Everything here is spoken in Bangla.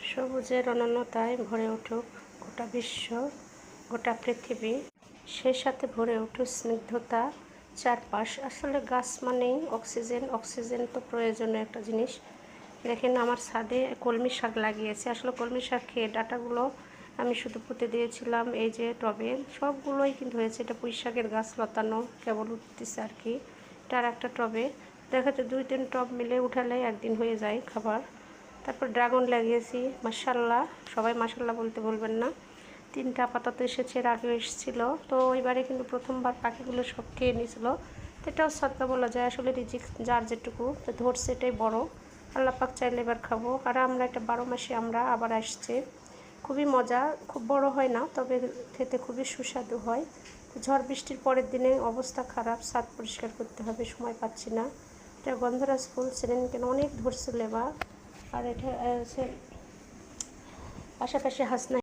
সবুজের অনন্যতায় ভরে উঠুক গোটা বিশ্ব, গোটা পৃথিবী, সেই সাথে ভরে উঠুক স্নিগ্ধতা চারপাশ। আসলে গাছ মানেই অক্সিজেন, অক্সিজেন তো প্রয়োজনীয় একটা জিনিস। দেখেন আমার ছাদে কলমি শাক লাগিয়েছে। আসলে কলমি শাক খেয়ে ডাঁটাগুলো আমি শুধু পুঁতে দিয়েছিলাম এই যে টবে, সবগুলোই কিন্তু হয়েছে। এটা পুঁই শাকের গাছ লতানো কেবল উঠতেছে আর কি। এটা আর একটা টবে দেখা যায় 2-3 টব মিলে উঠালে একদিন হয়ে যায় খাবার। তারপর ড্রাগন লাগিয়েছি, মাশাআল্লাহ, সবাই মাশাআল্লাহ বলতে বলবেন না। 3টা আপাতত এসেছে, এর আগেও এসেছিলো। তো এবারে কিন্তু প্রথমবার পাখিগুলো সব খেয়ে নিয়েছিল। তো এটাও সদকা বলা যায়। আসলে রিজিক যার যেটুকু তো ধরছে এটাই বড়। আল্লাহ পাক চাইলে এবার খাবো। আর আমরা এটা 12 মাসে আমরা আবার আসছে, খুবই মজা। খুব বড় হয় না, তবে খেতে খুবই সুস্বাদু হয়। তো ঝড় বৃষ্টির পরের দিনে অবস্থা খারাপ, ছাদ পরিষ্কার করতে হবে, সময় পাচ্ছি না। এটা গন্ধরাজ ফুল ছিলেন কেন অনেক ধরছে লেবা। আর এটা পাশাপাশি হাসনা